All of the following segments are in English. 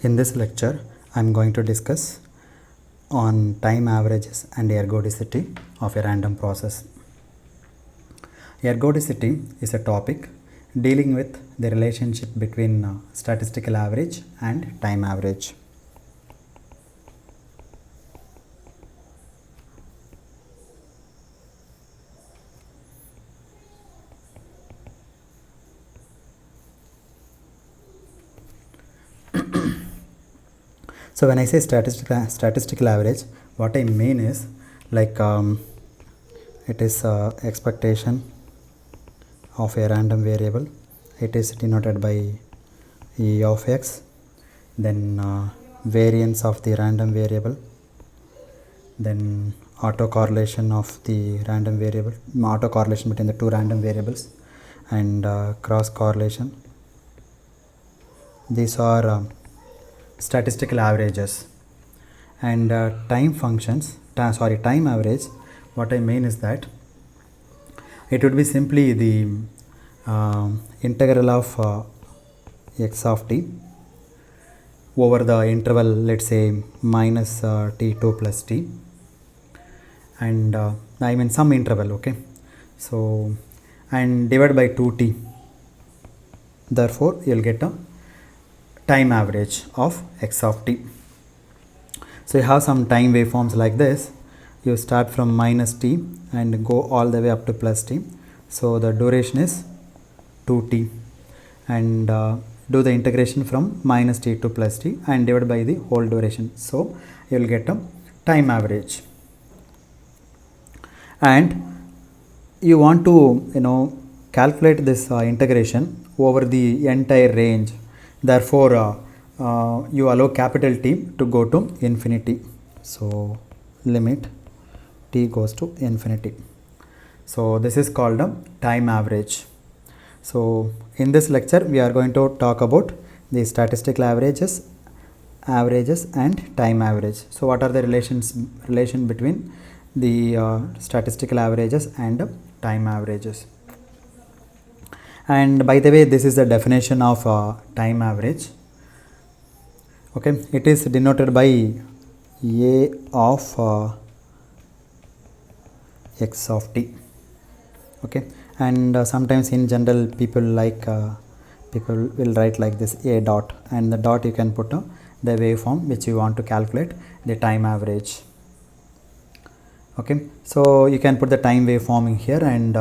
In this lecture, I am going to discuss on time averages and ergodicity of a random process. Ergodicity is a topic dealing with the relationship between statistical average and time average. So when I say statistical average, what I mean is like it is expectation of a random variable. It is denoted by E of x, then variance of the random variable, then autocorrelation of the random variable, autocorrelation between the two random variables, and cross correlation. These are statistical averages. And time functions, time average, what I mean is that it would be simply the integral of x of t over the interval, let's say minus t2 plus t, and I mean some interval, okay. So and divided by 2t, therefore you will get a time average of x of t. So you have some time waveforms like this. You start from minus t and go all the way up to plus t. So the duration is 2t, and do the integration from minus t to plus t and divide by the whole duration. So you will get a time average. And you want to calculate this integration over the entire range. Therefore you allow capital T to go to infinity. So limit t goes to infinity. So this is called a time average. So in this lecture we are going to talk about the statistical averages and time average. So what are the relation between the statistical averages and time averages? And by the way, this is the definition of time average. Okay, it is denoted by A of x of t. Okay, and sometimes in general people will write like this, A dot, and the dot you can put the waveform which you want to calculate the time average. Okay, so you can put the time waveform in here, and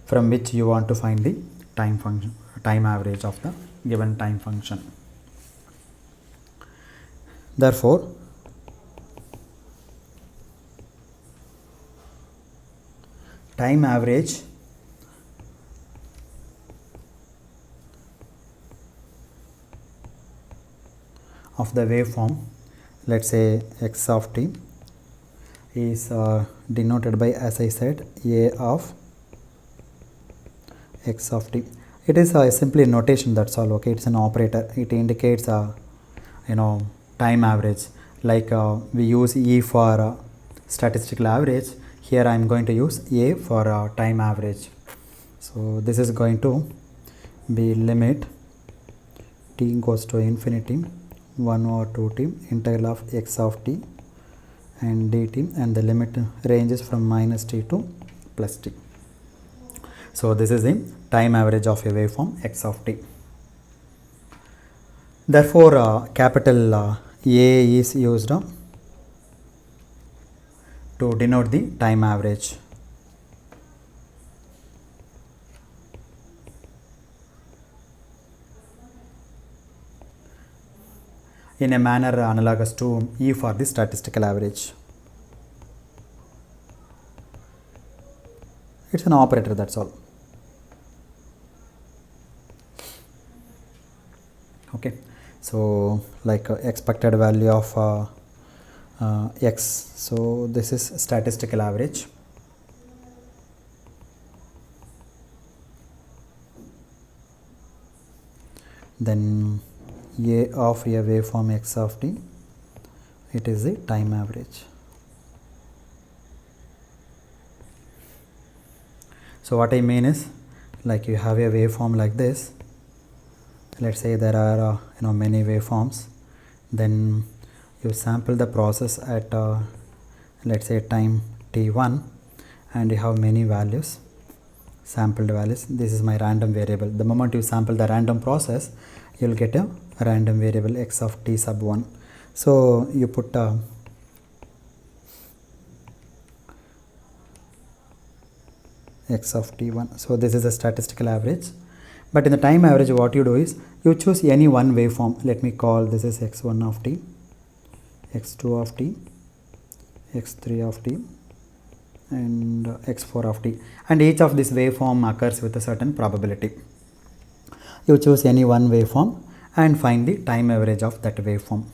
from which you want to find the time average of the given time function. Therefore time average of the waveform, let's say x of t, is denoted by, as I said, A of x of t. It is simply a notation, that's all. Okay, it's an operator. It indicates time average. Like we use E for statistical average. Here I am going to use A for time average. So this is going to be limit t goes to infinity 1 over 2t integral of x of t and dt, and the limit ranges from minus t to plus t. So this is the time average of a waveform x of t. Therefore capital A is used to denote the time average. In a manner analogous to E for the statistical average. It's an operator, that's all. Okay, so like expected value of x, so this is statistical average. Then A of a waveform x of t, it is the time average. So what I mean is, like you have a waveform like this. Let's say there are many waveforms, then you sample the process at let's say time t1, and you have many values, sampled values. This is my random variable. The moment you sample the random process, you will get a random variable x of t sub 1. So you put x of t1. So this is a statistical average. But in the time average, what you do is you choose any one waveform. Let me call this is x1 of t, x2 of t, x3 of t, and x4 of t, and each of this waveform occurs with a certain probability. You choose any one waveform and find the time average of that waveform.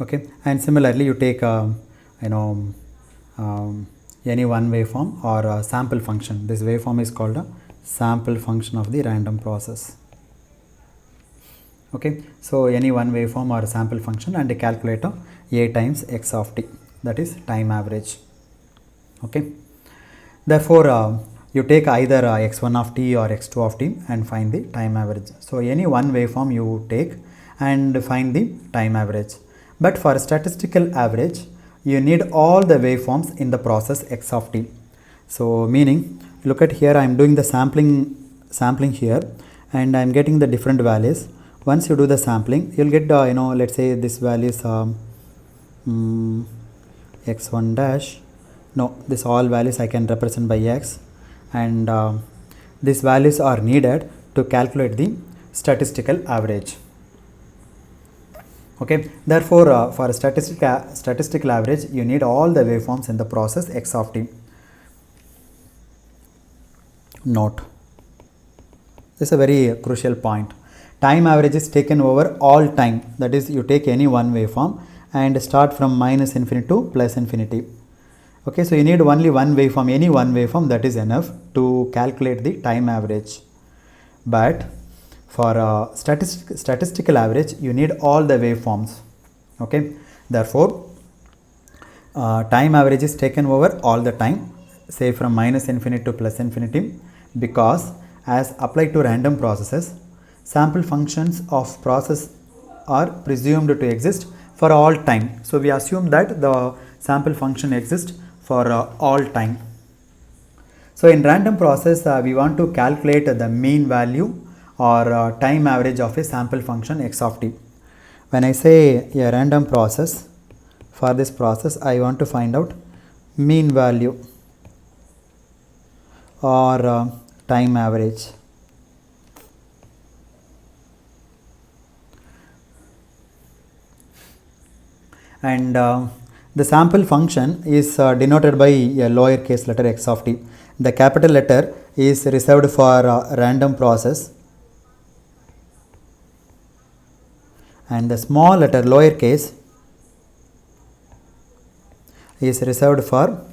Okay, and similarly you take any one waveform or a sample function. This waveform is called a sample function of the random process. Okay, so any one waveform or a sample function, and calculate a times x of t, that is time average. Okay, therefore you take either x1 of t or x2 of t and find the time average. So any one waveform you take and find the time average. But for statistical average, you need all the waveforms in the process x of t. So meaning, look at here, I am doing the sampling here, and I am getting the different values. Once you do the sampling, you will get let's say this value is x1 dash. No, this all values I can represent by x, and these values are needed to calculate the statistical average. Okay, therefore for a statistical average, you need all the waveforms in the process x of t. Note, this is a very crucial point. Time average is taken over all time, that is, you take any one waveform and start from minus infinity to plus infinity. Okay, so you need only one waveform, any one waveform, that is enough to calculate the time average. But for statistical average, you need all the waveforms. Okay, therefore time average is taken over all the time, say from minus infinity to plus infinity, because as applied to random processes, sample functions of process are presumed to exist for all time. So we assume that the sample function exists for all time. So in random process, we want to calculate the mean value or time average of a sample function x of t. When I say a random process, for this process I want to find out mean value or time average. And the sample function is denoted by a lowercase letter x of t. The capital letter is reserved for random process, and the small letter lowercase is reserved for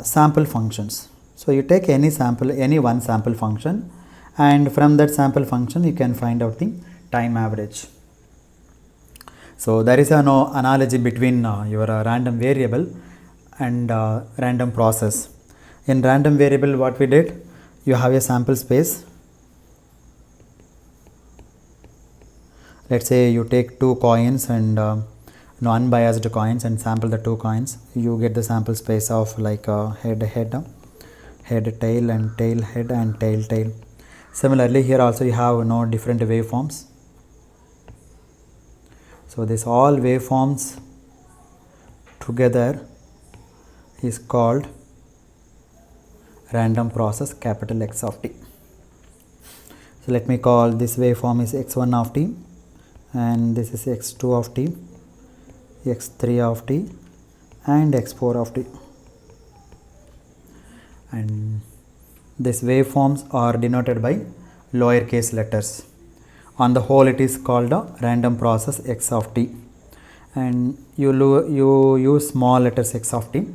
sample functions. So you take any one sample function, and from that sample function you can find out the time average. So there is no analogy between your random variable and random process. In random variable, what we did, you have a sample space. Let's say you take two coins and unbiased coins and sample the two coins. You get the sample space of like head tail and tail head and tail tail. Similarly, here also you have different waveforms. So this all waveforms together is called random process capital X of t. So let me call this waveform is x1 of t, and this is x2 of t, x3 of t, and x4 of t. And these waveforms are denoted by lowercase letters. On the whole, it is called a random process x of t, and you use small letters x of t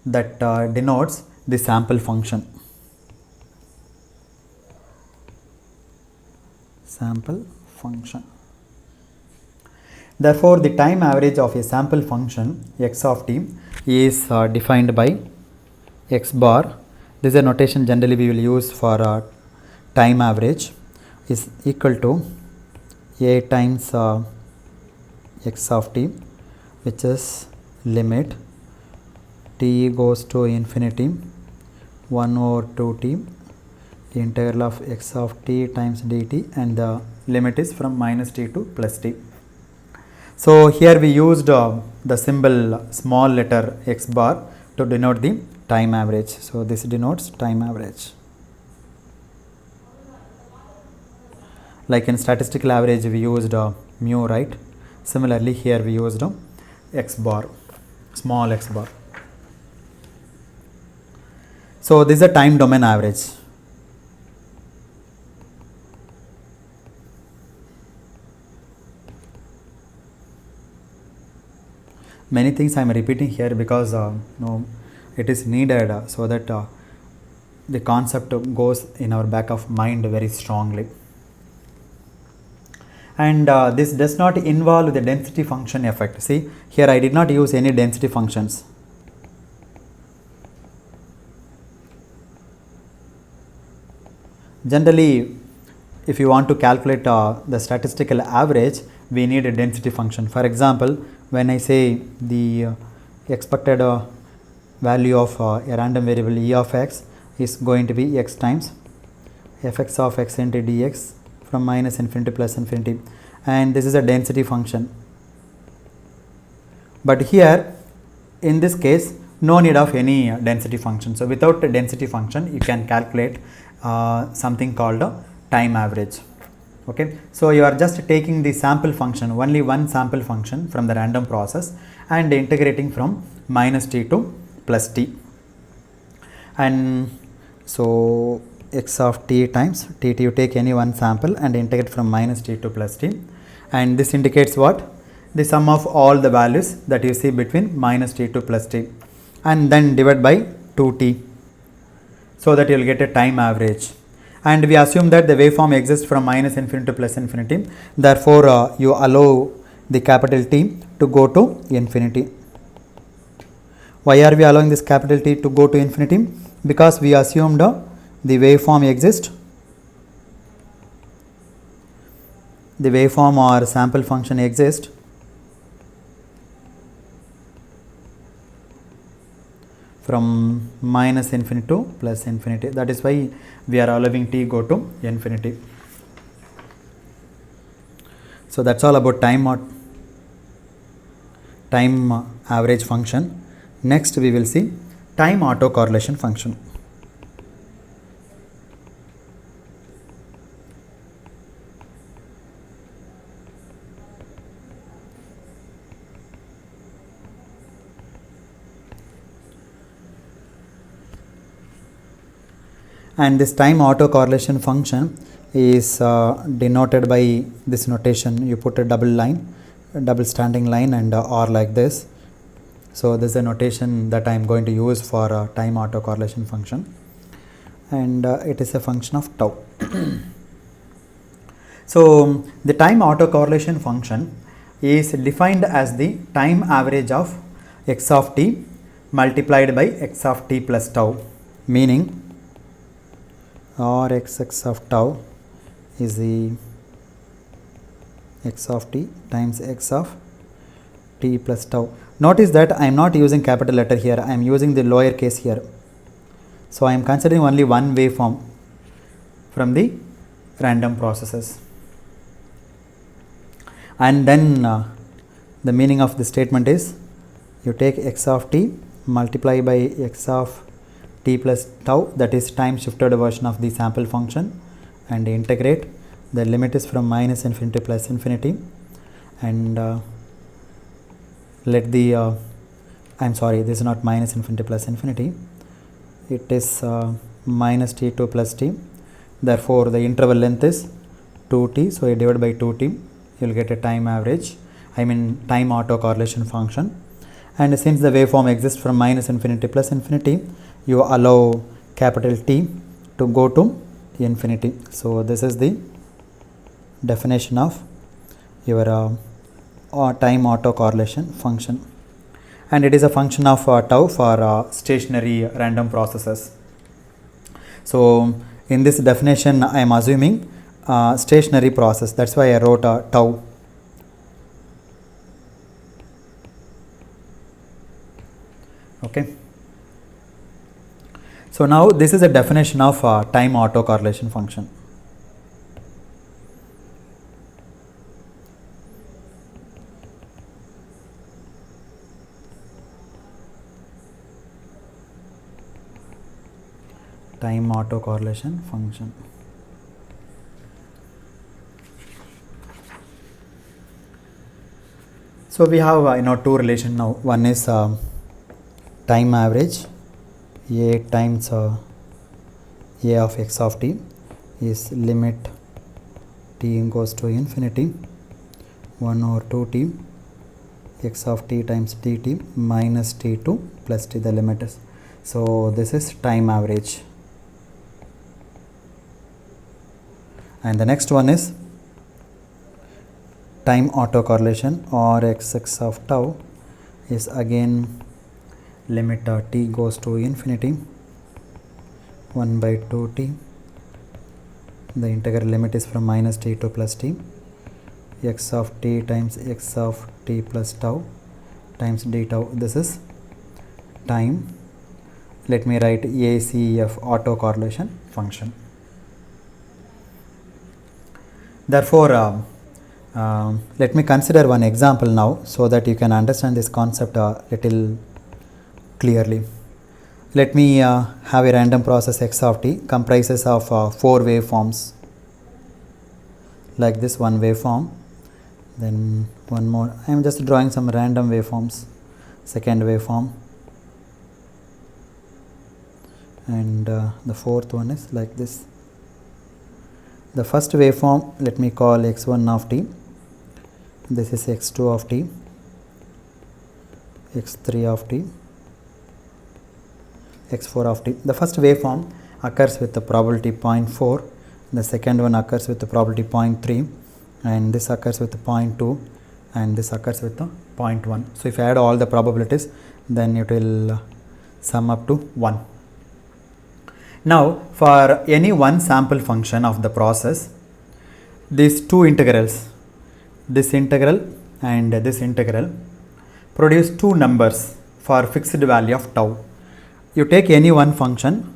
that denotes the sample function. Sample function. Therefore, the time average of a sample function x of t is defined by x bar. This is a notation generally we will use for time average. is equal to a times x of t, which is limit t goes to infinity 1 over 2t, the integral of x of t times dt, and the limit is from minus t to plus t. So here we used the symbol small letter x bar to denote the time average. So this denotes time average. Like in statistical average we used mu, right? Similarly here we used x bar, small x bar. So this is a time domain average. Many things I am repeating here because it is needed so that the concept goes in our back of mind very strongly. And this does not involve the density function effect. See, here I did not use any density functions. Generally, if you want to calculate the statistical average, we need a density function. For example, when I say the expected value of a random variable e of x is going to be x times fx of x into dx from minus infinity to plus infinity, and this is a density function. But here in this case no need of any density function. So without a density function you can calculate something called a time average. Okay, so you are just taking the sample function, only one sample function from the random process, and integrating from minus t to plus t. And so x of t times t, you take any one sample and integrate from minus t to plus t, and this indicates what? The sum of all the values that you see between minus t to plus t, and then divide by 2t, so that you will get a time average. And we assume that the waveform exists from minus infinity to plus infinity, therefore you allow the capital T to go to infinity. Why are we allowing this capital T to go to infinity? Because we assumed the waveform exists, the waveform or sample function exists from minus infinity to plus infinity. That is why we are allowing t go to infinity. So that's all about time average function. Next we will see time autocorrelation function. And this time autocorrelation function is denoted by this notation. You put a double standing line and or like this. So this is a notation that I am going to use for time autocorrelation function, and it is a function of tau. So the time autocorrelation function is defined as the time average of x of t multiplied by x of t plus tau, meaning or x of tau is the x of t times x of t plus tau. Notice that I am not using capital letter here, I am using the lower case here. So I am considering only one waveform from the random processes. And then the meaning of the statement is you take x of t multiply by x of t plus tau, that is time shifted version of the sample function, and integrate. The limit is from minus infinity to plus infinity, and let the I am sorry, this is not minus infinity plus infinity, it is minus t to plus t. Therefore the interval length is 2t, so you divide by 2t, you will get a time average, I mean time autocorrelation function. And since the waveform exists from minus infinity to plus infinity, you allow capital T to go to infinity. So this is the definition of your time autocorrelation function, and it is a function of tau for stationary random processes. So in this definition I am assuming stationary process. That's why I wrote tau. Okay. So now this is a definition of time autocorrelation function. Time autocorrelation function. So we have two relations now. One is time average, a times a of x of t is limit t goes to infinity 1 over 2t x of t times dt minus t2 plus t, the limit is. So this is time average. And the next one is time autocorrelation, or xx of tau is again limit t goes to infinity 1 by 2t, the integral limit is from minus t to plus t, x of t times x of t plus tau times d tau. This is time. Let me write ACF autocorrelation function. Therefore, let me consider one example now so that you can understand this concept a little clearly. Let me have a random process x of t comprises of 4 waveforms, like this one waveform, then one more. I am just drawing some random waveforms, second waveform, and the fourth one is like this. The first waveform, let me call x1 of t, this is x2 of t, x3 of t, x4 of t. The first waveform occurs with the probability 0.4, the second one occurs with the probability 0.3, and this occurs with the 0.2, and this occurs with the 0.1. So if you add all the probabilities, then it will sum up to 1. Now for any one sample function of the process, these two integrals, this integral and this integral, produce two numbers for fixed value of tau. You take any one function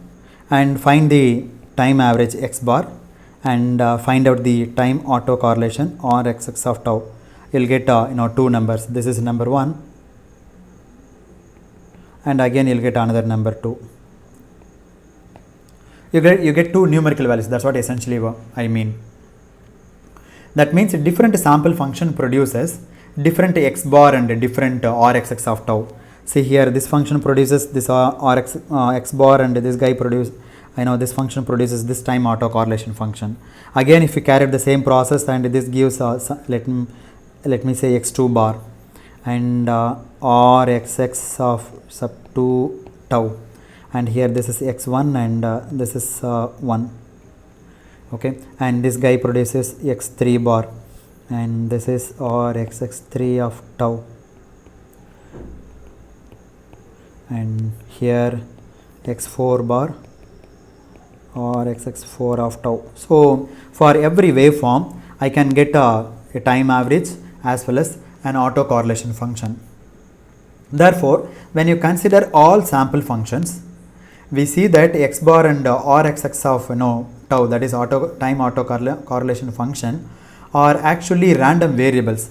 and find the time average x bar and find out the time autocorrelation or xx of tau. You will get two numbers. This is number 1, and again you will get another number 2. You get two numerical values. That's what essentially I mean. That means different sample function produces different x bar and different rxx of tau. See here, this function produces this x bar, and this guy this function produces this time autocorrelation function. Again, if you carry out the same process, and this gives let me say x2 bar and rxx of sub 2 tau. And here this is x1 and this is 1, okay, and this guy produces x3 bar and this is rxx3 of tau, and here x4 bar or xx4 of tau. So for every waveform I can get a time average as well as an autocorrelation function. Therefore, when you consider all sample functions, we see that x bar and rxx of tau, that is time autocorrelation function, are actually random variables.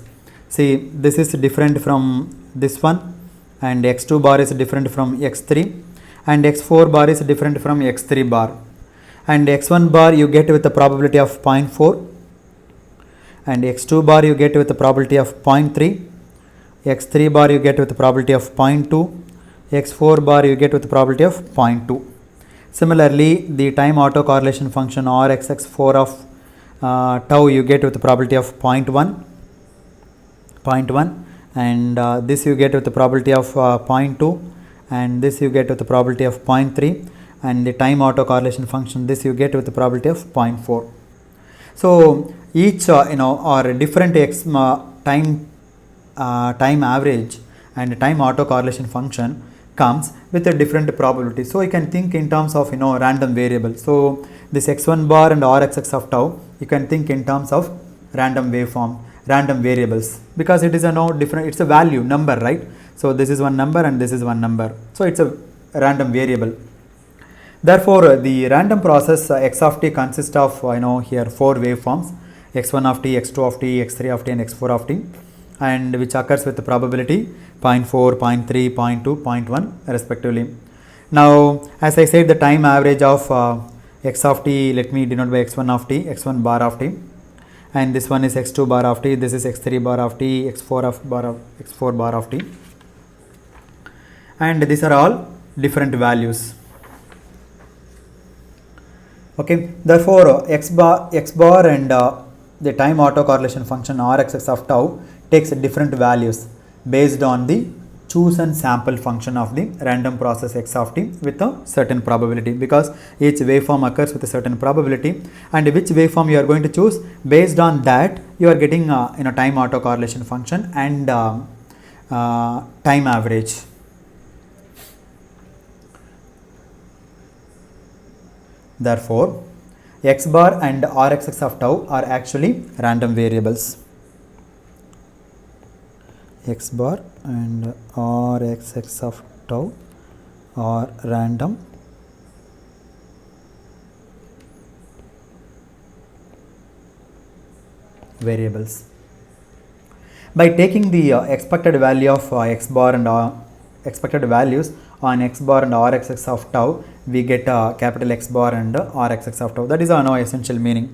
See, this is different from this one, and x2 bar is different from x3, and x4 bar is different from x3 bar, and x1 bar you get with the probability of 0.4, and x2 bar you get with the probability of 0.3, x3 bar you get with the probability of 0.2, x4 bar you get with the probability of 0.2. Similarly, the time autocorrelation function rxx4 of tau you get with the probability of 0.1, and this you get with the probability of 0.2, and this you get with the probability of 0.3, and the time autocorrelation function, this you get with the probability of 0.4. So each or different time average and time autocorrelation function comes with a different probability. So you can think in terms of random variable. So this x1 bar and rxx of tau you can think in terms of random waveform, random variables, because it is a no different, it's a value number, right? So this is one number and this is one number, so it's a random variable. Therefore the random process x of t consists of here 4 waveforms, x1 of t, x2 of t, x3 of t and x4 of t, and which occurs with the probability 0.4, 0.3, 0.2, 0.1 respectively. Now as I said, the time average of x of t, let me denote by x1 of t, x1 bar of t, and this one is x2 bar of t, this is x3 bar of t, x4 bar of t, and these are all different values. Okay, therefore x bar and the time autocorrelation function Rxx of tau takes different values based on the chosen sample function of the random process x of t with a certain probability, because each waveform occurs with a certain probability, and which waveform you are going to choose, based on that you are getting time autocorrelation function and time average. Therefore x bar and Rxx of tau are actually random variables. X bar and Rxx of tau are random variables. By taking the expected value of x bar and expected values on x bar and Rxx of tau, we get capital X bar and Rxx of tau. That is our essential meaning.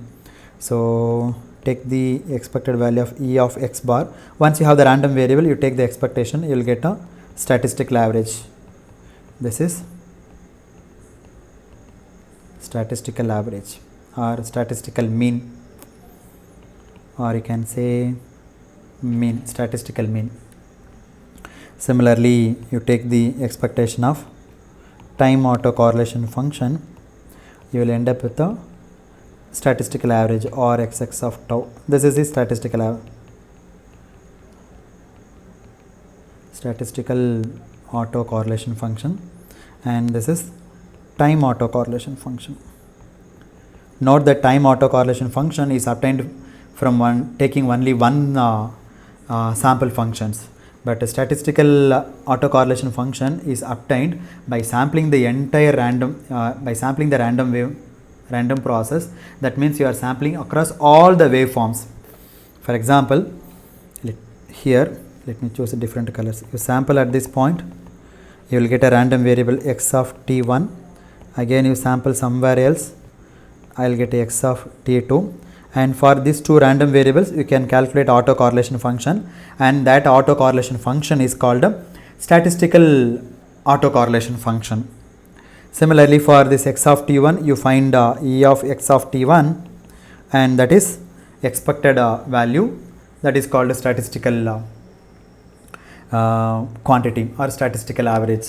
So take the expected value of E of x bar. Once you have the random variable, you take the expectation, you will get a statistical average. This is statistical average or statistical mean, or you can say mean, statistical mean. Similarly, you take the expectation of time autocorrelation function, you will end up with a statistical average or Rxx of tau. This is the statistical autocorrelation function, and this is time autocorrelation function. Note that time autocorrelation function is obtained from taking only one sample functions, but a statistical autocorrelation function is obtained by sampling the entire random process. That means you are sampling across all the waveforms. For example, here let me choose a different colors. You sample at this point, you will get a random variable x of t1. Again you sample somewhere else, I will get a x of t2. And for these two random variables, you can calculate autocorrelation function, and that autocorrelation function is called a statistical autocorrelation function. Similarly, for this x of t1, you find E of x of t1, and that is expected value, that is called a statistical quantity or statistical average.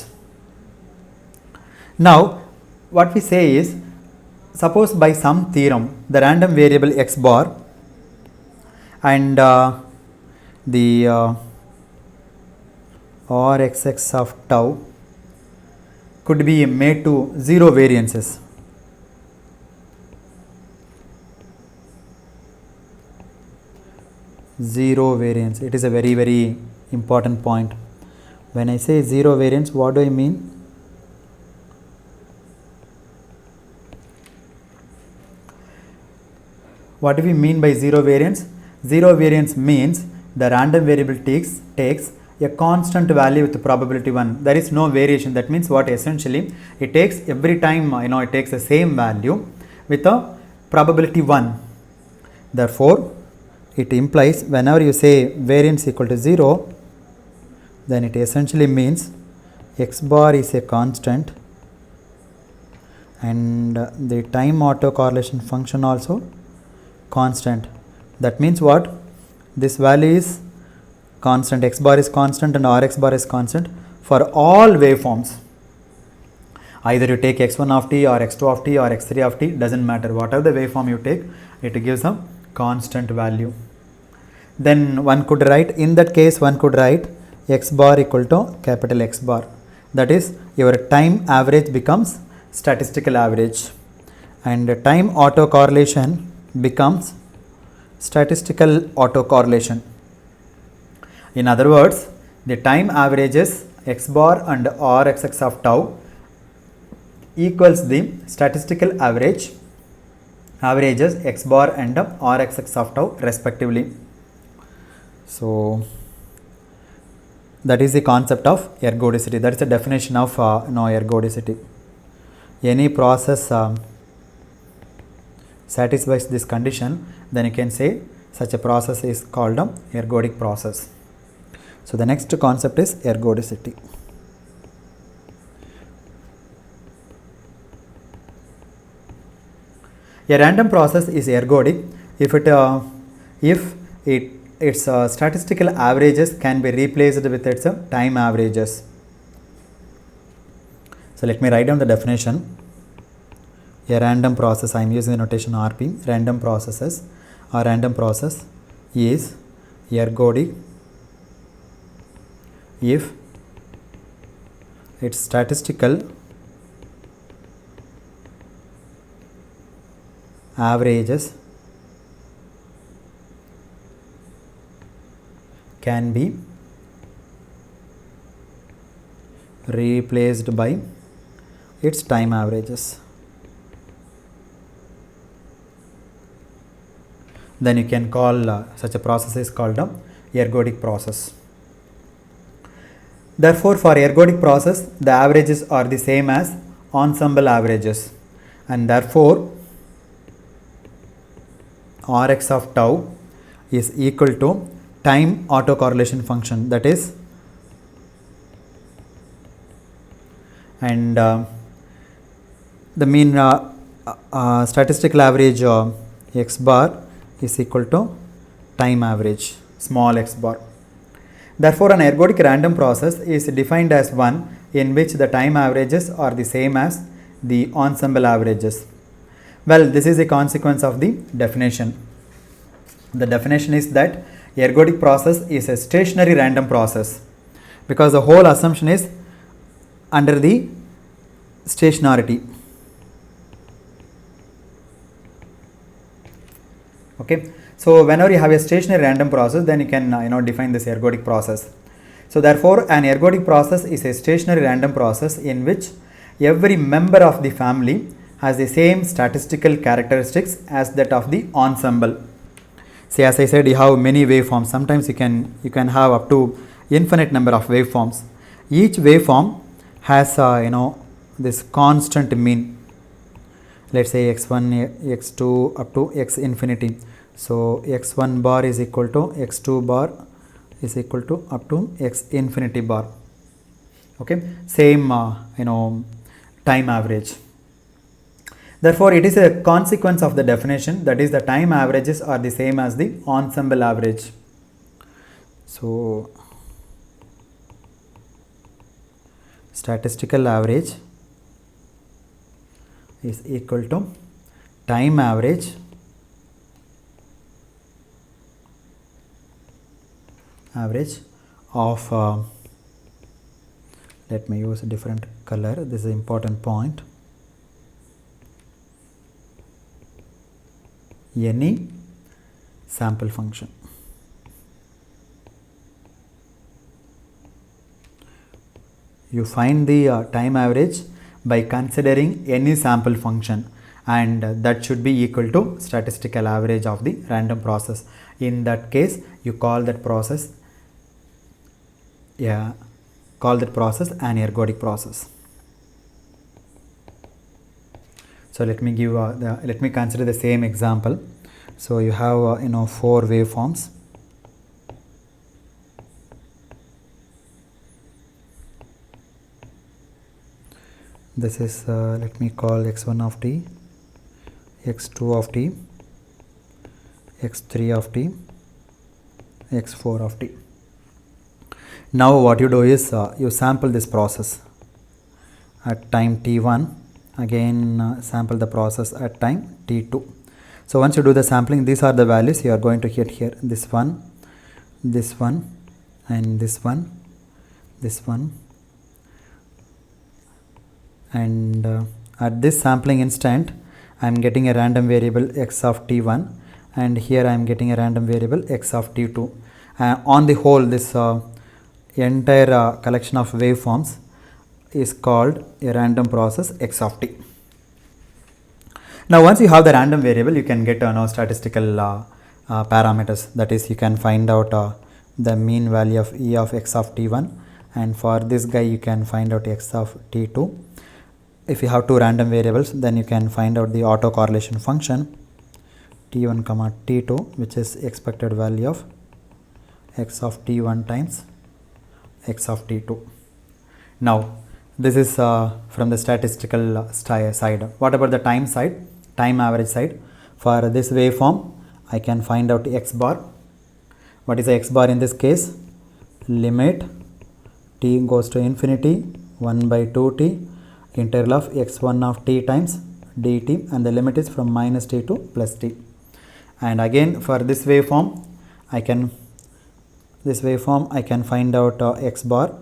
Now, what we say is, suppose by some theorem the random variable x bar and the Rxx of tau could be made to zero variances. Zero variance, it is a very, very important point. When I say zero variance, what do I mean? What do we mean by zero variance? Zero variance means the random variable takes a constant value with probability 1. There is no variation. That means what essentially it takes every time it takes the same value with a probability 1. Therefore, it implies whenever you say variance equal to 0, then it essentially means x bar is a constant and the time autocorrelation function also constant. That means what? This value is constant, x bar is constant and Rx bar is constant for all waveforms. Either you take x1 of t or x2 of t or x3 of t, doesn't matter. Whatever the waveform you take, it gives a constant value. Then one could write, in that case one could write x bar equal to capital X bar. That is, your time average becomes statistical average, and time autocorrelation becomes statistical autocorrelation. In other words, the time averages x bar and Rxx of tau equals the statistical averages x bar and Rxx of tau respectively. So that is the concept of ergodicity. That is the definition of ergodicity. Any process satisfies this condition, then you can say such a process is called an ergodic process. So the next concept is ergodicity. A random process is ergodic if its statistical averages can be replaced with its time averages. So let me write down the definition. A random process, I am using the notation RP. Random process is ergodic if its statistical averages can be replaced by its time averages. Then you can call such a process is called a ergodic process. Therefore, for ergodic process, the averages are the same as ensemble averages, and therefore Rx of tau is equal to time autocorrelation function, that is, and the mean statistical average x bar is equal to time average small x bar. Therefore, an ergodic random process is defined as one in which the time averages are the same as the ensemble averages. Well, this is a consequence of the definition. The definition is that ergodic process is a stationary random process, because the whole assumption is under the stationarity. Okay. So whenever you have a stationary random process, then you can define this ergodic process. So therefore, an ergodic process is a stationary random process in which every member of the family has the same statistical characteristics as that of the ensemble. See, as I said, you have many waveforms. Sometimes you can have up to infinite number of waveforms. Each waveform has this constant mean. Let's say x1, x2 up to x infinity. So x1 bar is equal to x2 bar is equal to up to x infinity bar. Okay, same time average. Therefore, it is a consequence of the definition, that is, the time averages are the same as the ensemble average. So statistical average is equal to time average of let me use a different color, this is an important point, any sample function. You find the time average by considering any sample function, and that should be equal to statistical average of the random process. In that case, you call that process an ergodic process. So let me give let me consider the same example. So you have 4 waveforms. This is let me call x1 of t, x2 of t, x3 of t, x4 of t. Now what you do is you sample this process at time t1, again sample the process at time t2. So once you do the sampling, these are the values you are going to get here: this one, and this one, and at this sampling instant, I am getting a random variable x of t1, and here I am getting a random variable x of t2. On the whole, this entire collection of waveforms is called a random process x of t. Now once you have the random variable, you can get statistical parameters, that is you can find out the mean value of E of x of t1, and for this guy you can find out x of t2. If you have two random variables, then you can find out the autocorrelation function t1 comma t2, which is expected value of x of t1 times x of t2. Now this is from the statistical side. What about the time side, time average side? For this waveform, I can find out x bar. What is the x bar in this case? Limit t goes to infinity 1 by 2t integral of x1 of t times dt, and the limit is from minus t to plus t. And again for this waveform, I can find out x bar.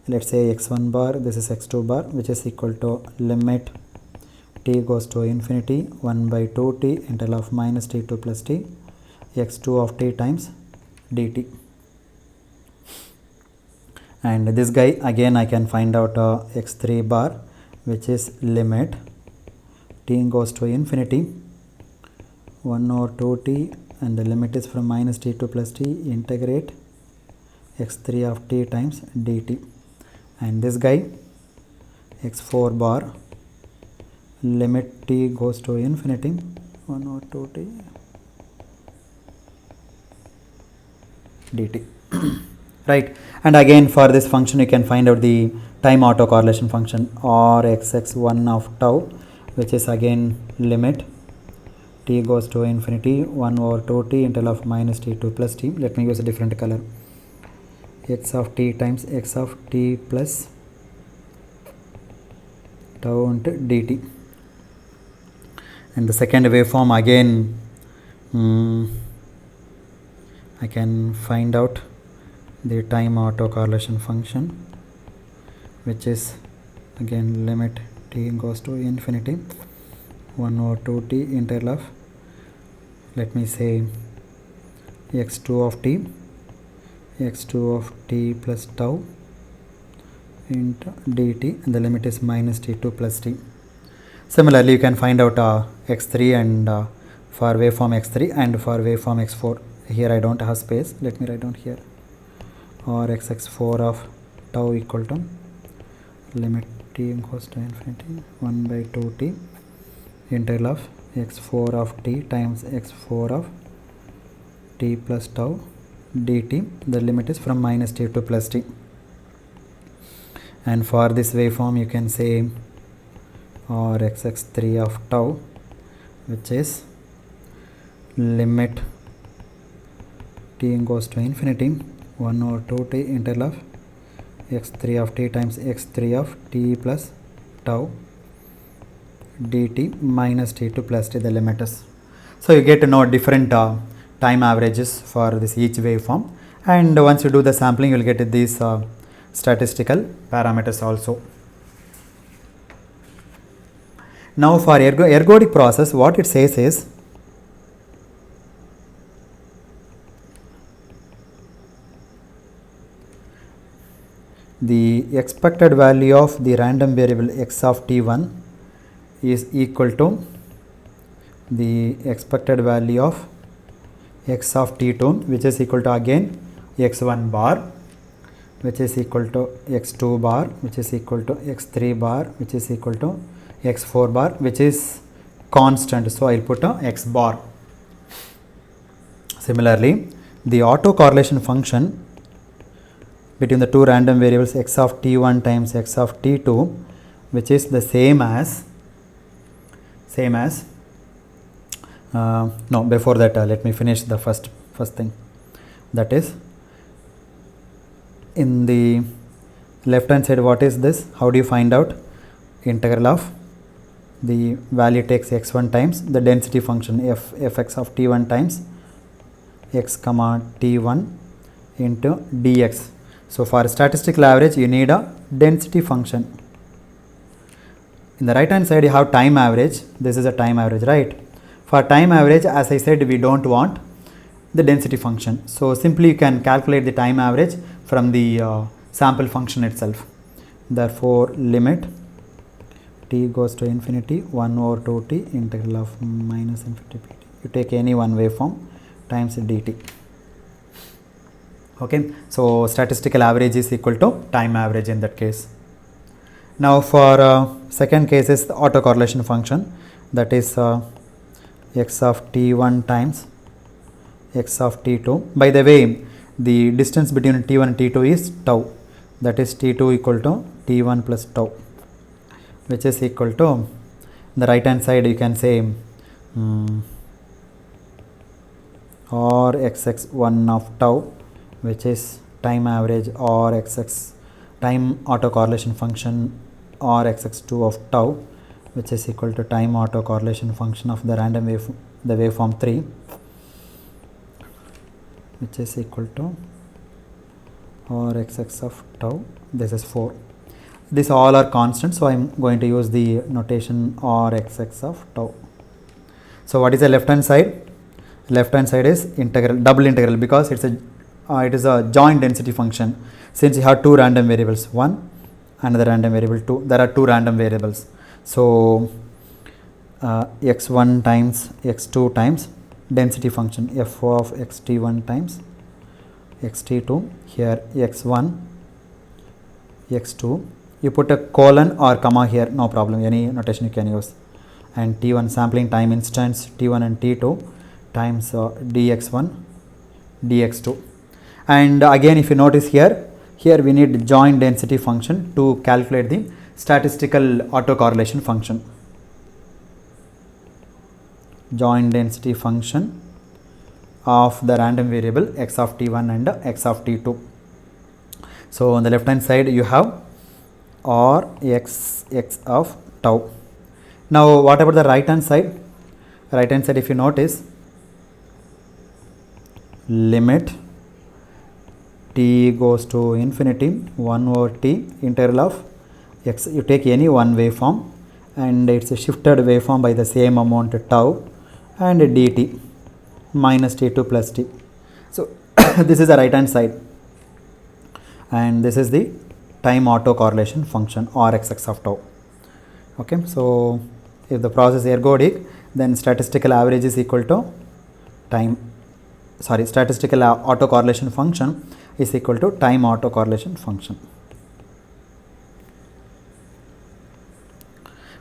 Let's say x1 bar, this is x2 bar, which is equal to limit t goes to infinity 1 by 2t integral of minus t to plus t x2 of t times dt. And this guy again I can find out x3 bar, which is limit t goes to infinity 1 over 2t, and the limit is from minus t to plus t integrate x3 of t times dt. And this guy x4 bar, limit t goes to infinity 1 over 2t dt. Right, and again for this function you can find out the time autocorrelation function or xx1 of tau, which is again limit t goes to infinity 1 over 2t integral of minus t to plus t. Let me use a different color, x of t times x of t plus tau into dt. And the second waveform again I can find out the time autocorrelation function, which is again limit t goes to infinity 1 over 2t integral of, let me say, x2 of t plus tau into dt, and the limit is minus t to plus t. Similarly, you can find out x3 and for waveform x3 and for waveform x4. Here I don't have space, let me write down here, or xx4 of tau equal to limit t goes to infinity 1 by 2t integral of x4 of t times x4 of t plus tau dt. The limit is from minus t to plus t. And for this waveform you can say or xx3 of tau, which is limit t goes to infinity 1 over 2t integral of x3 of t times x3 of t plus tau dt minus t to plus t, the limit is. So you get to know different time averages for this each waveform, and once you do the sampling you will get these statistical parameters also. Now for ergodic process, what it says is the expected value of the random variable x of t1 is equal to the expected value of x of t2, which is equal to again x1 bar, which is equal to x2 bar, which is equal to x3 bar, which is equal to x4 bar, which is constant, so I will put a x bar. Similarly, the autocorrelation function between the two random variables x of t1 times x of t2, which is the same as no, before that let me finish the first thing, that is in the left hand side. What is this? How do you find out? Integral of the value takes x1 times the density function fx of t1 times x comma t1 into dx. So for statistical average you need a density function. In the right hand side you have time average. This is a time average, right? For time average, as I said, we don't want the density function. So simply you can calculate the time average from the sample function itself. Therefore limit t goes to infinity 1 over 2t integral of minus infinity pt. You take any one waveform times dt. Okay, so statistical average is equal to time average in that case. Now for second case is the autocorrelation function, that is x of t1 times x of t2. By the way, the distance between t1 and t2 is tau, that is t2 equal to t1 plus tau, which is equal to, the right hand side you can say or xx1 of tau, which is time average, or xx time autocorrelation function, or xx2 of tau, which is equal to time autocorrelation function of the random the waveform 3, which is equal to or xx of tau. This is 4. These all are constants, so I am going to use the notation or xx of tau. So what is the left hand side? Left hand side is integral, double integral, because it is a joint density function. Since you have two random variables, 1, another random variable 2, there are two random variables. So x1 times x2 times density function f of xt1 times xt2, here x1 x2, you put a colon or comma here, no problem, any notation you can use, and t1 sampling time instance t1 and t2 times dx1 dx2. And again, if you notice here we need joint density function to calculate the statistical autocorrelation function. Joint density function of the random variable x of t1 and x of t2. So on the left hand side you have or x of tau. Now what about the right hand side? Right hand side, if you notice, limit t goes to infinity 1 over t integral of x, you take any one waveform and it's a shifted waveform by the same amount tau and dt minus t2 plus t. So this is the right hand side, and this is the time autocorrelation function or xx of tau. Okay, so if the process is ergodic, then statistical average is equal to statistical autocorrelation function is equal to time autocorrelation function.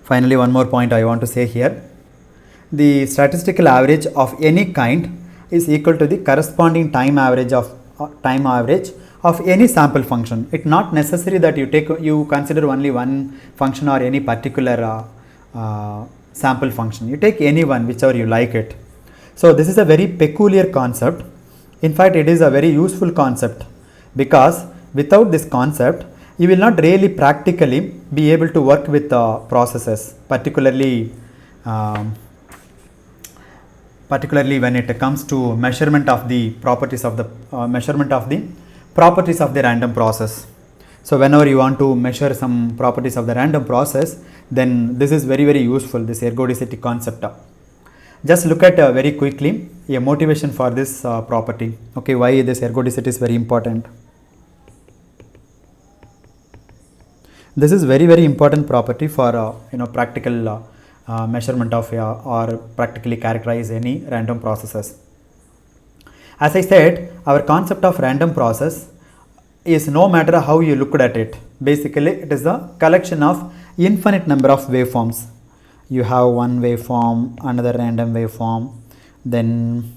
Finally, one more point I want to say here. The statistical average of any kind is equal to the corresponding time average of any sample function. It's not necessary that you consider only one function or any particular sample function. You take any one, whichever you like it. So this is a very peculiar concept. In fact, it is a very useful concept, because without this concept you will not really practically be able to work with processes, particularly when it comes to measurement of the properties of the random process. So whenever you want to measure some properties of the random process, then this is very, very useful, this ergodicity concept. Just look at very quickly a motivation for this property. Okay, why this ergodicity is very important. This is very, very important property for practical measurement of or practically characterize any random processes. As I said, our concept of random process is, no matter how you looked at it, basically it is the collection of infinite number of waveforms. You have one waveform, another random waveform, then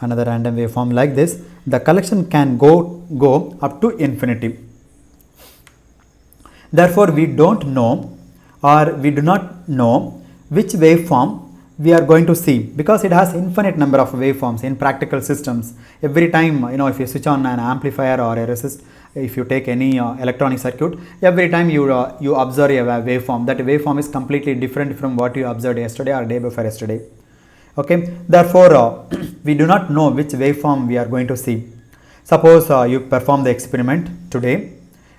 another random waveform, like this. The collection can go up to infinity. Therefore, we don't know, or we do not know which waveform we are going to see, because it has infinite number of waveforms in practical systems. Every time, if you switch on an amplifier or a resist, if you take any electronic circuit, every time you observe a waveform, that waveform is completely different from what you observed yesterday or day before yesterday. Okay, therefore we do not know which waveform we are going to see. Suppose you perform the experiment today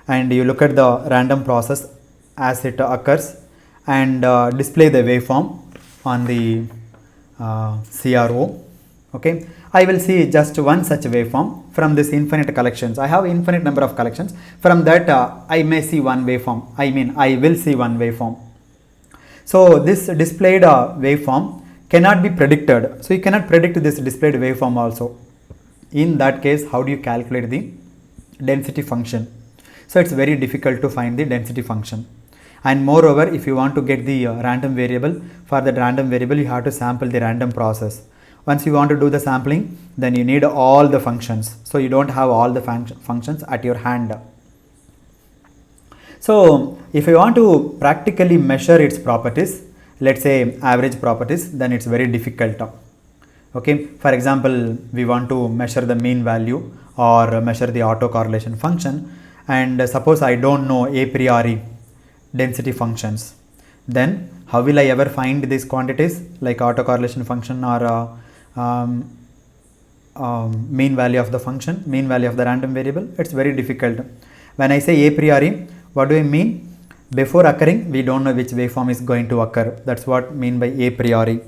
and you look at the random process as it occurs and display the waveform on the CRO. Okay, I will see just one such waveform from this infinite collections. I have infinite number of collections. From that I may see one waveform. I will see one waveform. So this displayed waveform cannot be predicted. So you cannot predict this displayed waveform also. In that case, how do you calculate the density function? So it's very difficult to find the density function. And moreover, if you want to get the random variable, for that random variable you have to sample the random process. Once you want to do the sampling, then you need all the functions. So you don't have all the functions at your hand. So if you want to practically measure its properties, let's say average properties, then it's very difficult. Okay, for example, we want to measure the mean value or measure the autocorrelation function, and suppose I don't know a priori density functions, then how will I ever find these quantities like autocorrelation function or mean value of the function, mean value of the random variable? It's very difficult. When I say a priori, what do I mean? Before occurring, we don't know which waveform is going to occur. That's what I mean by a priori.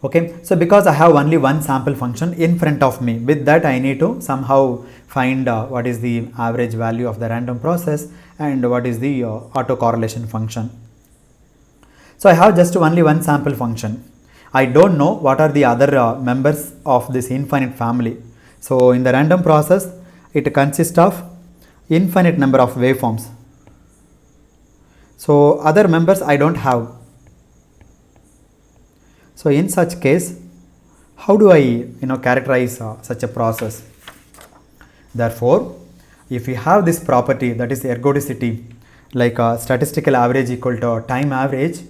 Okay, so because I have only one sample function in front of me, with that I need to somehow find what is the average value of the random process and what is the autocorrelation function. So I have just only one sample function. I don't know what are the other members of this infinite family. So in the random process, it consists of infinite number of waveforms. So other members I don't have. So in such case, how do I characterize such a process? Therefore, if we have this property, that is ergodicity, like statistical average equal to time average,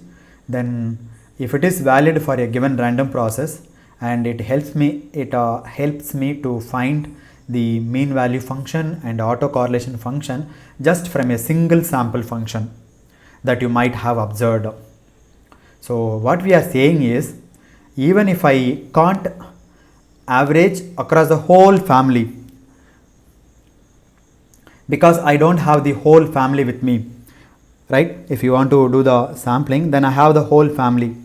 then if it is valid for a given random process and it helps me to find the mean value function and autocorrelation function just from a single sample function that you might have observed. So what we are saying is, even if I can't average across the whole family, because I don't have the whole family with me, right? If you want to do the sampling, then I have the whole family.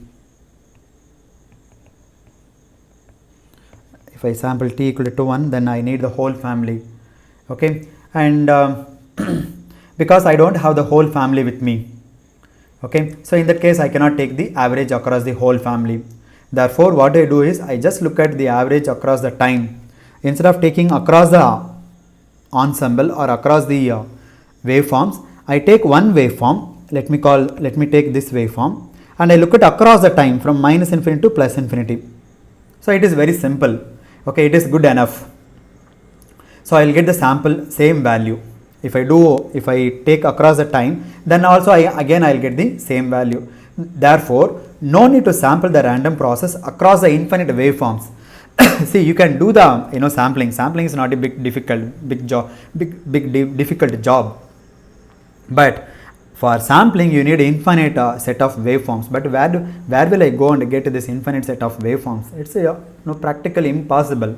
If I sample t equal to 1, then I need the whole family. Okay, and because I don't have the whole family with me, okay, so in that case I cannot take the average across the whole family. Therefore what I do is I just look at the average across the time. Instead of taking across the ensemble or across the waveforms, I take one waveform. Let me take this waveform and I look at across the time from minus infinity to plus infinity. So it is very simple. Okay, it is good enough. So I will get the sample same value. If I take across the time, then also I will get the same value. Therefore, no need to sample the random process across the infinite waveforms. See, you can do the sampling. Sampling is not a difficult job. But for sampling, you need infinite set of waveforms. But where will I go and get this infinite set of waveforms? It's practically impossible.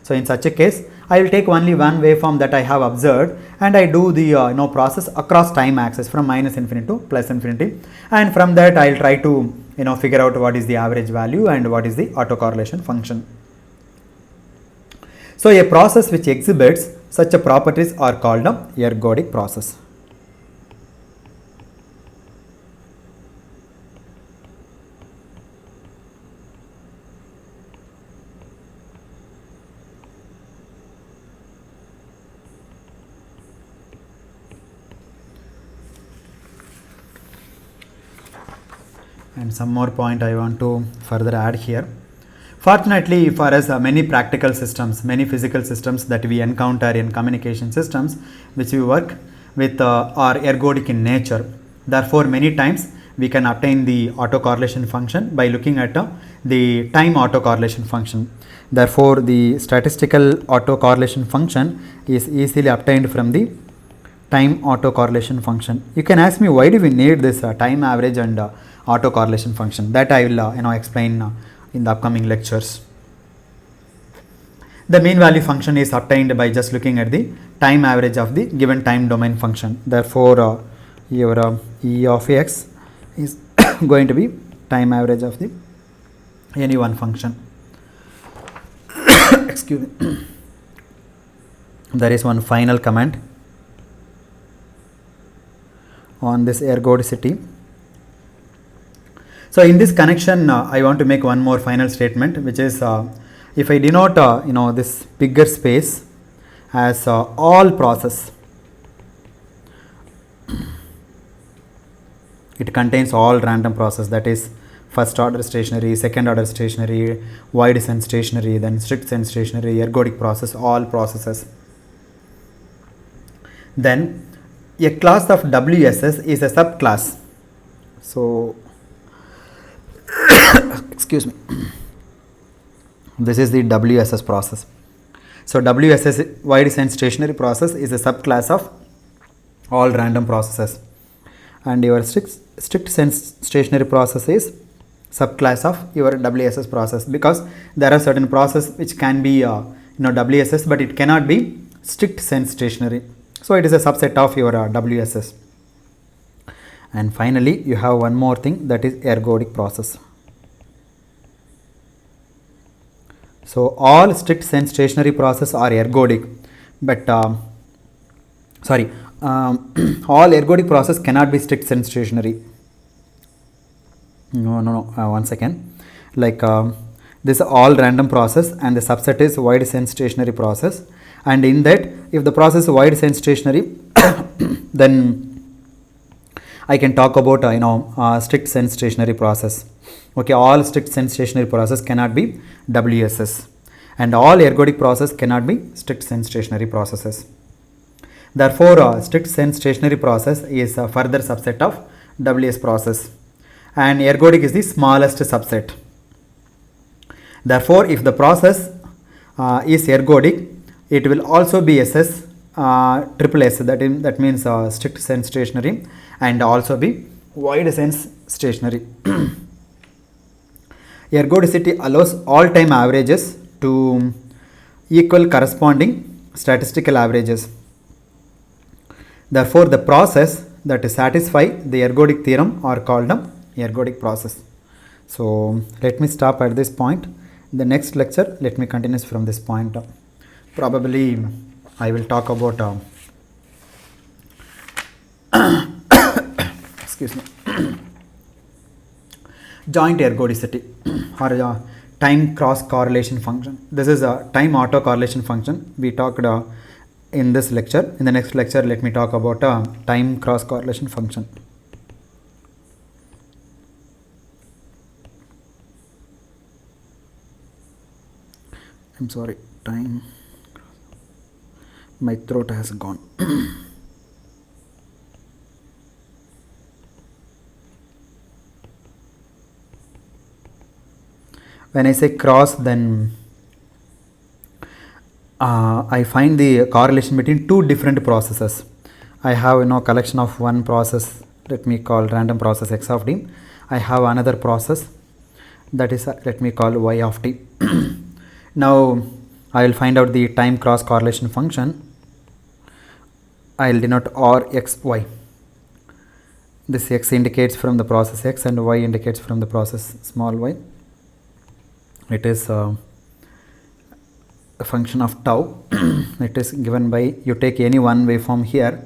So in such a case, I will take only one waveform that I have observed and I do the process across time axis from minus infinity to plus infinity, and from that I will try to figure out what is the average value and what is the autocorrelation function. So a process which exhibits such a properties are called a ergodic process. And some more point I want to further add here. Fortunately for us, many practical systems, many physical systems that we encounter in communication systems which we work with are ergodic in nature. Therefore, many times we can obtain the autocorrelation function by looking at the time autocorrelation function. Therefore, the statistical autocorrelation function is easily obtained from the time autocorrelation function. You can ask me, why do we need this time average and autocorrelation function? That I will explain in the upcoming lectures. The mean value function is obtained by just looking at the time average of the given time domain function. Therefore, your E of x is going to be time average of the any one function. Excuse me. There is one final comment on this ergodicity. So in this connection, I want to make one more final statement, which is if I denote this bigger space as all process, it contains all random process, that is first order stationary, second order stationary, wide sense stationary, then strict sense stationary, ergodic process, all processes. Then a class of WSS is a subclass. So excuse me, this is the WSS process. So WSS, wide sense stationary process, is a subclass of all random processes, and your strict sense stationary process is subclass of your WSS process, because there are certain processes which can be WSS, but it cannot be strict sense stationary. So it is a subset of your WSS. And finally, you have one more thing, that is ergodic process. So all strict sense stationary process are ergodic, but all ergodic process cannot be strict sense stationary. No, 1 second. Like this is all random process, and the subset is wide sense stationary process. And in that, if the process is wide sense stationary, then I can talk about strict sense stationary process. Okay, all strict sense stationary process cannot be WSS, and all ergodic process cannot be strict sense stationary processes. Therefore, strict sense stationary process is a further subset of WS process, and ergodic is the smallest subset. Therefore, if the process is ergodic, it will also be SS, triple S, that means strict sense stationary, and also be wide sense stationary. Ergodicity allows all time averages to equal corresponding statistical averages. Therefore, the process that satisfy the ergodic theorem are called a ergodic process. So let me stop at this point. In the next lecture, let me continue from this point. Probably I will talk about excuse me, joint ergodicity or time cross correlation function. This is a time autocorrelation function. We talked in this lecture. In the next lecture, let me talk about time cross correlation function. I'm sorry, time, my throat has gone. When I say cross, then I find the correlation between two different processes. I have collection of one process, let me call random process x of t. I have another process, that is let me call y of t. Now I will find out the time cross correlation function. I will denote Rxy. This x indicates from the process x and y indicates from the process small y. It is a function of tau. It is given by, you take any one waveform here.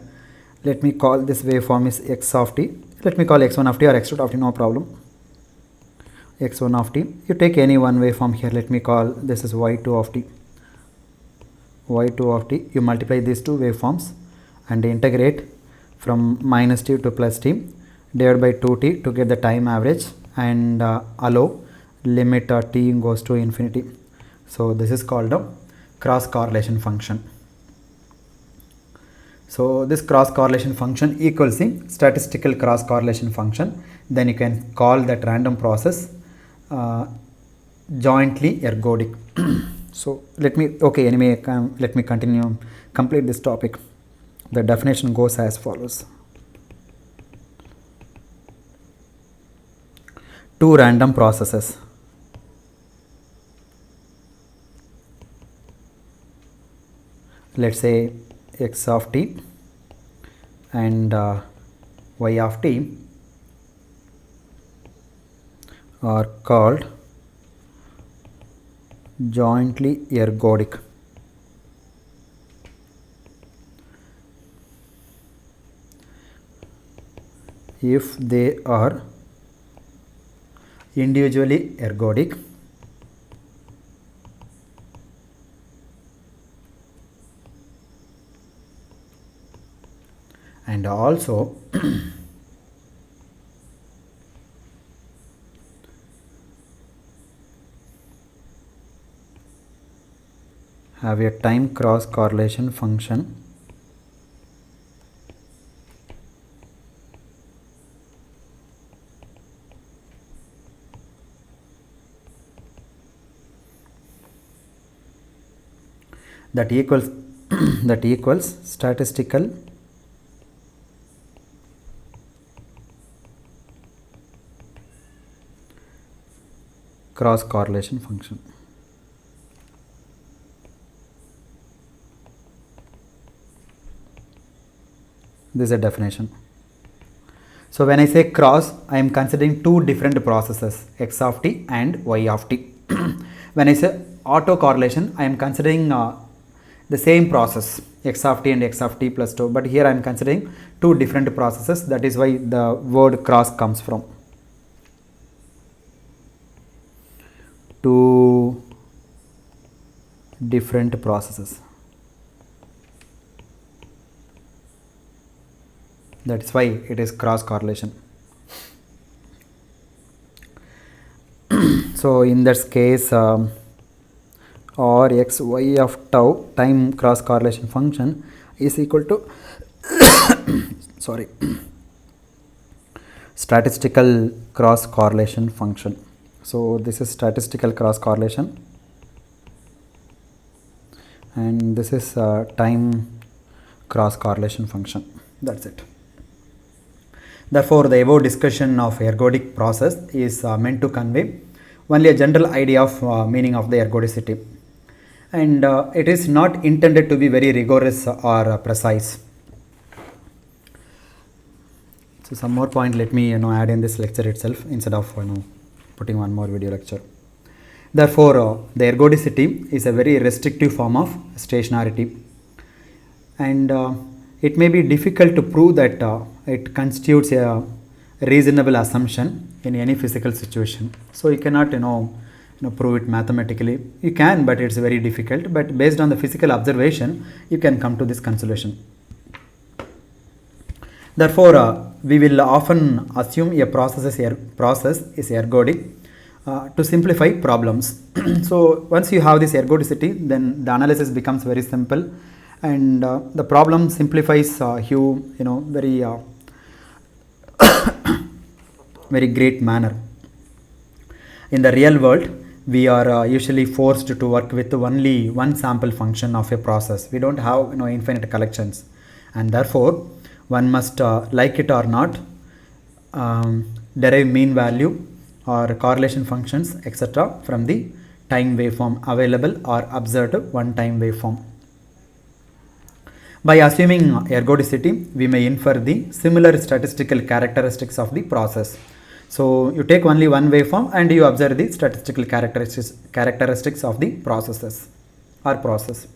Let me call this waveform is x of t. Let me call x1 of t or x2 of t, no problem. X1 of t. You take any one waveform here. Let me call this is y2 of t. Y2 of t. You multiply these two waveforms and integrate from minus t to plus t, divided by 2t to get the time average, and allow limit t goes to infinity. So this is called a cross correlation function. So this cross correlation function equals the statistical cross correlation function. Then you can call that random process jointly ergodic. So let me continue, complete this topic. The definition goes as follows. Two random processes let's say x of t and y of t are called jointly ergodic. If they are individually ergodic, and also have a time cross correlation function that equals that equals statistical cross correlation function. This is a definition. So when I say cross, I am considering two different processes, x of t and y of t. When I say autocorrelation, I am considering the same process, x of t and x of t plus 2, but here I am considering two different processes. That is why the word cross comes from. Two different processes. That is why it is cross correlation. So in this case, or x y of tau time cross correlation function is equal to sorry, statistical cross correlation function. So this is statistical cross correlation and this is time cross correlation function. That's it. Therefore, the above discussion of ergodic process is meant to convey only a general idea of meaning of the ergodicity, and it is not intended to be very rigorous or precise. So some more point let me add in this lecture itself instead of putting one more video lecture. Therefore, the ergodicity is a very restrictive form of stationarity, and it may be difficult to prove that it constitutes a reasonable assumption in any physical situation. So you cannot prove it mathematically. You can, but it's very difficult. But based on the physical observation, you can come to this conclusion. Therefore, we will often assume a process is ergodic to simplify problems. So once you have this ergodicity, then the analysis becomes very simple, and the problem simplifies very very great manner. In the real world, we are usually forced to work with only one sample function of a process. We don't have infinite collections, and therefore one must like it or not derive mean value or correlation functions etc. from the time waveform available or observed one time waveform. By assuming ergodicity, we may infer the similar statistical characteristics of the process. So you take only one waveform and you observe the statistical characteristics of the processes or process.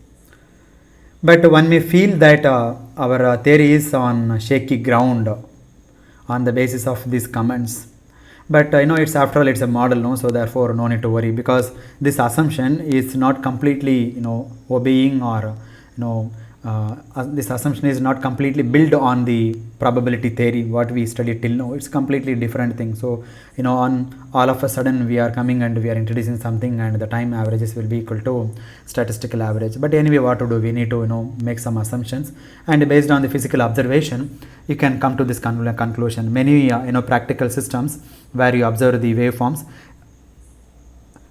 But one may feel that our theory is on shaky ground on the basis of these comments. But it's after all it's a model, no? So therefore no need to worry, because this assumption is not completely obeying or this assumption is not completely built on the probability theory what we studied till now. It's completely different thing. So on all of a sudden we are coming and we are introducing something and the time averages will be equal to statistical average. But anyway, what to do, we need to make some assumptions, and based on the physical observation you can come to this conclusion. Many practical systems where you observe the waveforms,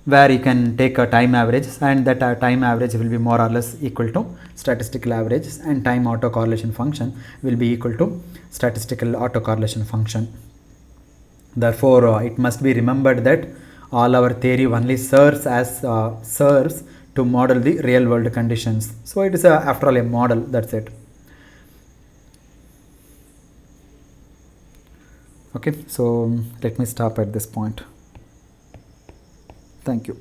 where you can take a time average, and that time average will be more or less equal to statistical averages, and time autocorrelation function will be equal to statistical autocorrelation function. Therefore, it must be remembered that all our theory only serves to model the real world conditions. So it is after all a model, that's it. Okay, so let me stop at this point. Thank you.